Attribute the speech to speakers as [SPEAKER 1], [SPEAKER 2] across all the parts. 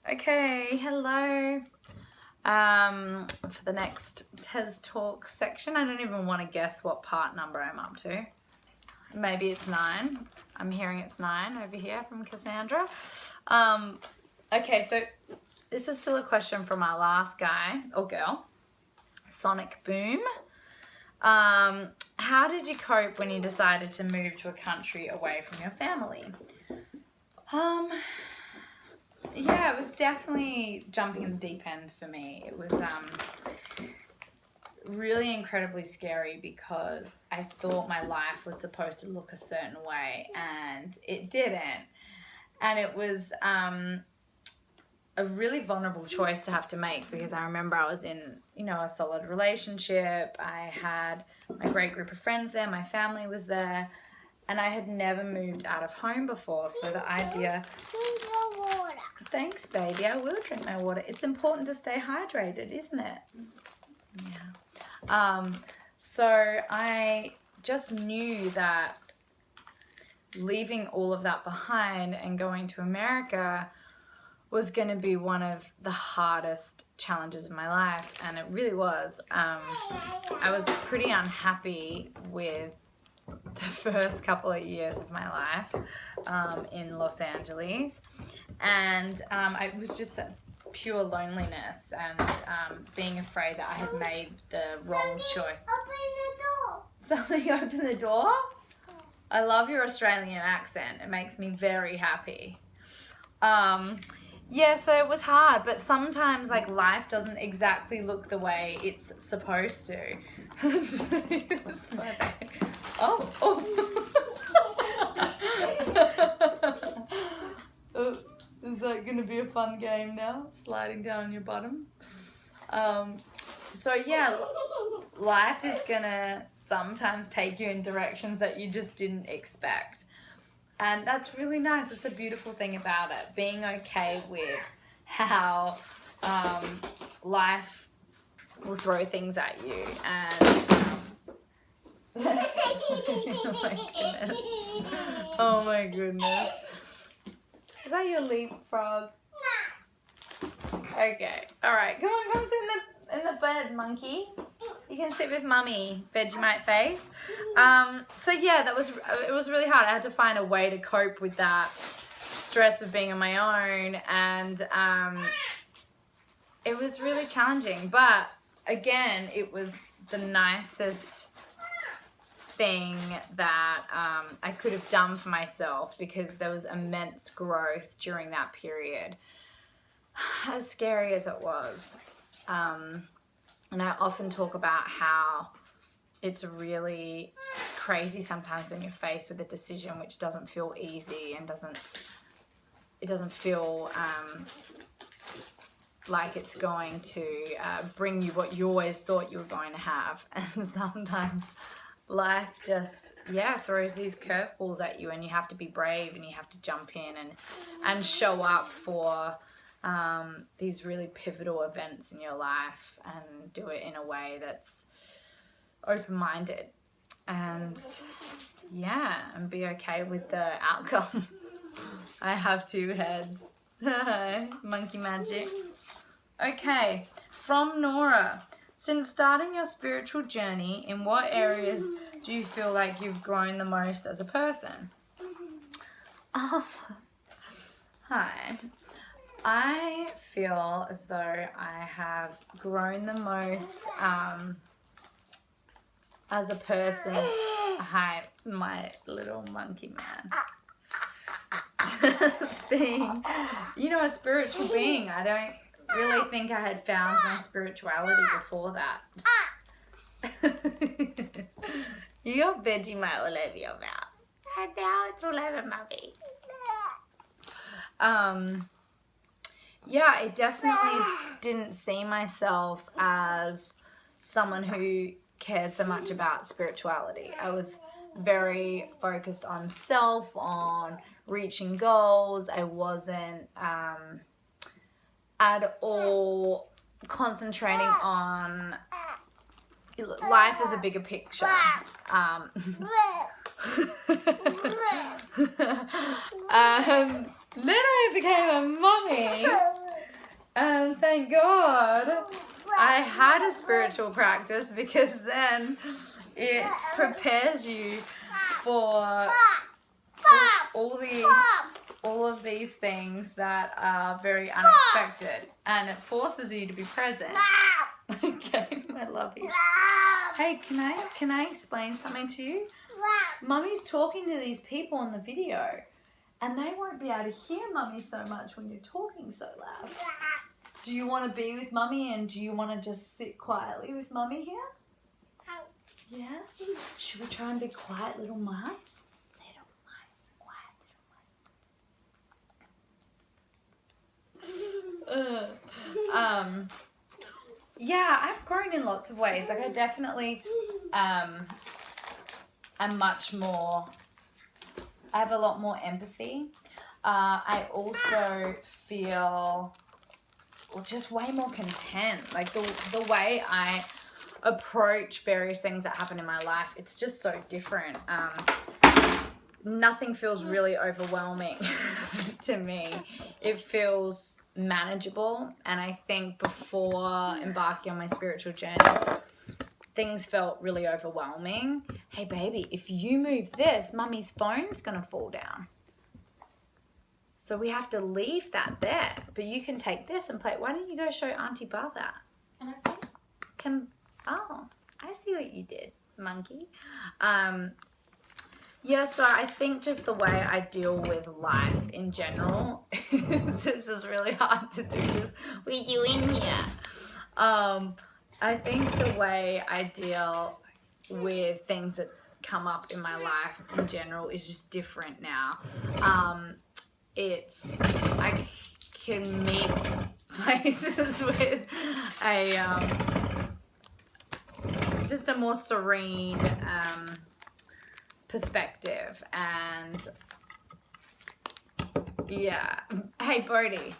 [SPEAKER 1] Okay, hello. For the next Tez Talks section, I don't even want to guess what part number I'm up to. Maybe it's 9. I'm hearing it's 9 over here from Cassandra. Okay, so this is still a question from our last guy or girl, Sonic Boom. How did you cope when you decided to move to a country away from your family? Yeah, it was definitely jumping in the deep end for me. It was really incredibly scary because I thought my life was supposed to look a certain way and it didn't. And it was a really vulnerable choice to have to make because I remember I was in, a solid relationship. I had my great group of friends there. My family was there. And I had never moved out of home before. So the idea...
[SPEAKER 2] Drink your water.
[SPEAKER 1] Thanks, baby. I will drink my water. It's important to stay hydrated, isn't it? Yeah. So I just knew that leaving all of that behind and going to America was going to be one of the hardest challenges of my life. And it really was. I was pretty unhappy with the first couple of years of my life in Los Angeles, and it was just pure loneliness and being afraid that I had made the wrong choice.
[SPEAKER 2] Open the door.
[SPEAKER 1] Something open the door? I love your Australian accent. It makes me very happy. Yeah, so it was hard, but sometimes life doesn't exactly look the way it's supposed to. Oh. Oh, is that going to be a fun game now? Sliding down on your bottom. So yeah, life is going to sometimes take you in directions that you just didn't expect. And that's really nice. It's a beautiful thing about it. Being okay with how life will throw things at you. And oh my goodness. Is that your leapfrog? Okay. Alright. Come on, come sit in the bed, monkey. You can sit with mummy, Vegemite face. So yeah, it was really hard. I had to find a way to cope with that stress of being on my own, and it was really challenging. But again, it was the nicest thing that I could have done for myself because there was immense growth during that period, as scary as it was. And I often talk about how it's really crazy sometimes when you're faced with a decision which doesn't feel easy and it doesn't feel like it's going to bring you what you always thought you were going to have. And sometimes life just, throws these curveballs at you and you have to be brave and you have to jump in and show up for these really pivotal events in your life and do it in a way that's open-minded and be okay with the outcome. I have 2 heads. Monkey magic. Okay, from Nora. Since starting your spiritual journey, in what areas do you feel like you've grown the most as a person? Hi. I feel as though I have grown the most as a person. Hi, my little monkey man. As being, a spiritual being. I don't really think I had found my spirituality before that. You got Vegemite all over your mouth. And now it's all over Mummy. I definitely didn't see myself as someone who cares so much about spirituality. I was very focused on self, on reaching goals. I wasn't at all concentrating on life as a bigger picture. Then I became a mummy And thank God I had a spiritual practice, because then it prepares you for all of these things that are very unexpected, and it forces you to be present. Okay, I love you. Hey, can I explain something to you? Mummy's talking to these people in the video, and they won't be able to hear Mummy so much when you're talking so loud. Do you want to be with Mummy, and do you want to just sit quietly with Mummy here? Yeah? Should we try and be quiet little mice? Little mice, quiet little mice. Yeah, I've grown in lots of ways. Like, I definitely am much more, I have a lot more empathy. I also feel just way more content. Like, the way I approach various things that happen in my life, it's just so different. Nothing feels really overwhelming to me. It feels manageable, and I think before embarking on my spiritual journey, things felt really overwhelming. Hey baby, if you move this, Mummy's phone's gonna fall down. So we have to leave that there. But you can take this and play it. Why don't you go show Auntie Bar that?
[SPEAKER 3] Can I see?
[SPEAKER 1] Oh, I see what you did, monkey. Yeah, so I think just the way I deal with life in general, this is really hard to do this with you in here. I think the way I deal with things that come up in my life in general is just different now. I can meet places with just a more serene perspective. And yeah, hey Bodhi,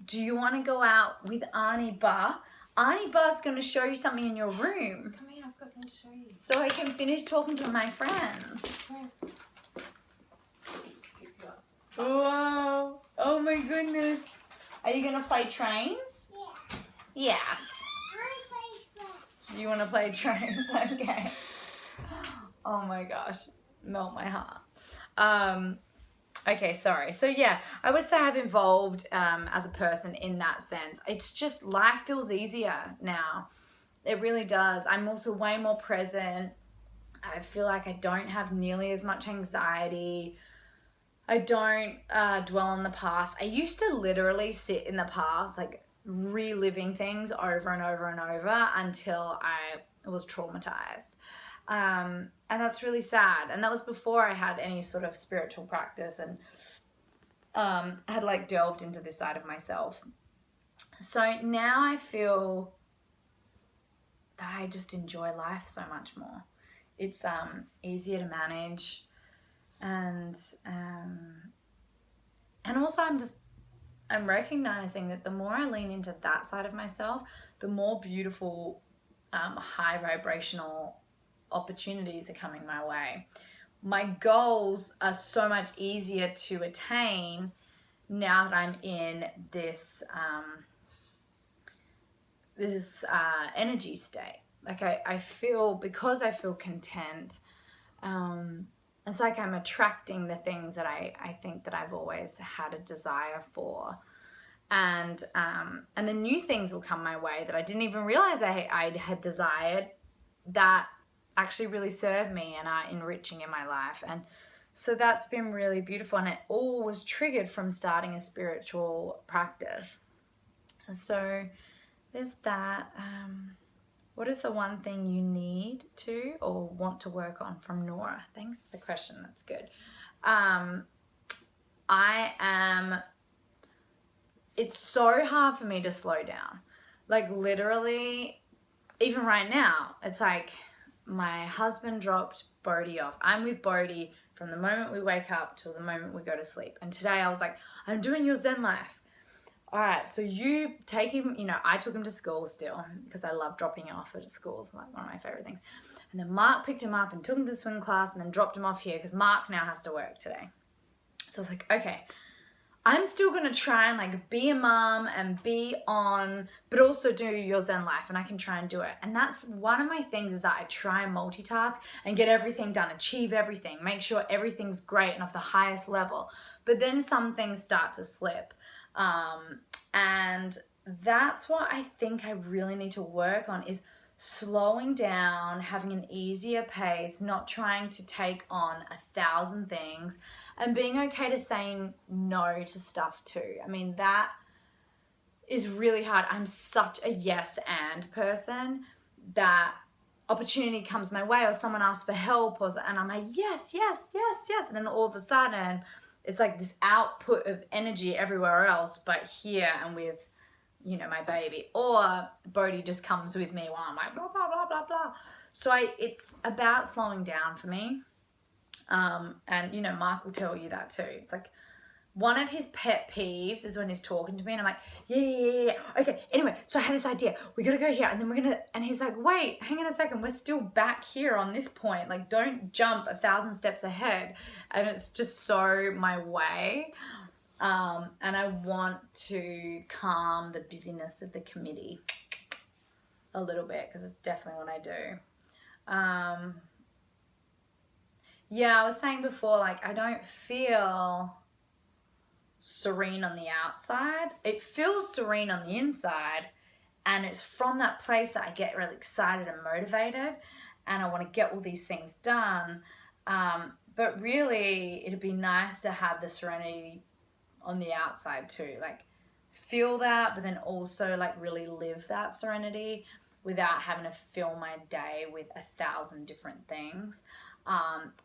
[SPEAKER 1] do you want to go out with Auntie Bar? Auntie Bar's going to show you something in your room.
[SPEAKER 3] Come here, I've got something to show you.
[SPEAKER 1] So I can finish talking to my friends. Whoa, oh my goodness. Are you going to play trains?
[SPEAKER 2] Yeah.
[SPEAKER 1] Yes. You want to play trains? Okay. Oh my gosh, melt my heart. Okay, sorry. So yeah, I would say I've evolved as a person in that sense. It's just life feels easier now. It really does. I'm also way more present. I feel like I don't have nearly as much anxiety. I don't dwell on the past. I used to literally sit in the past, like reliving things over and over and over until I was traumatized. And that's really sad. And that was before I had any sort of spiritual practice and had like delved into this side of myself. So now I feel that I just enjoy life so much more. It's easier to manage, and also I'm recognizing that the more I lean into that side of myself, the more beautiful high vibrational opportunities are coming my way. My goals are so much easier to attain now that I'm in this energy state. Like I feel, because I feel content, it's like I'm attracting the things that I think that I've always had a desire for. And the new things will come my way that I didn't even realize I had desired, that actually really serve me and are enriching in my life. And so that's been really beautiful, and it all was triggered from starting a spiritual practice. So there's that. What is the one thing you need to or want to work on, from Nora? Thanks for the question. That's good. It's so hard for me to slow down. Like literally, even right now, it's like my husband dropped Bodhi off. I'm with Bodhi from the moment we wake up till the moment we go to sleep. And today I was like, I'm doing your Zen life. All right, so you take him, I took him to school still because I love dropping off at school. It's like one of my favorite things. And then Mark picked him up and took him to swim class and then dropped him off here because Mark now has to work today. So I was like, okay, I'm still going to try and like be a mom and be on, but also do your Zen life, and I can try and do it. And that's one of my things, is that I try and multitask and get everything done, achieve everything, make sure everything's great and of the highest level. But then some things start to slip. And that's what I think I really need to work on, is slowing down, having an easier pace, not trying to take on 1,000 things, and being okay to saying no to stuff too. I mean, that is really hard. I'm such a yes and person, that opportunity comes my way or someone asks for help, and I'm like, yes, yes, yes, yes. And then all of a sudden, it's like this output of energy everywhere else, but here and with, you know, my baby, or Bodhi just comes with me while I'm like blah blah blah blah blah. So it's about slowing down for me, and you know, Mark will tell you that too. It's like one of his pet peeves is when he's talking to me and I'm like, yeah, okay, anyway, so I had this idea, we gotta go here, and then and he's like, wait, hang on a second, we're still back here on this point, like don't jump 1,000 steps ahead. And it's just so my way. And I want to calm the busyness of the committee a little bit, because it's definitely what I do. Yeah, I was saying before, like I don't feel serene on the outside. It feels serene on the inside, and it's from that place that I get really excited and motivated, and I want to get all these things done. But really, it'd be nice to have the serenity on the outside too, like feel that, but then also like really live that serenity without having to fill my day with 1,000 different things,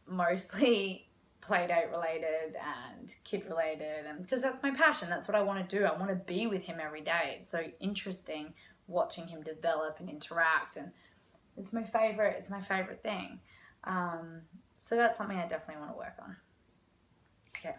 [SPEAKER 1] mostly play date related and kid related, and because that's my passion, that's what I want to do. I want to be with him every day. It's so interesting watching him develop and interact, and it's my favorite thing. So that's something I definitely want to work on. Okay.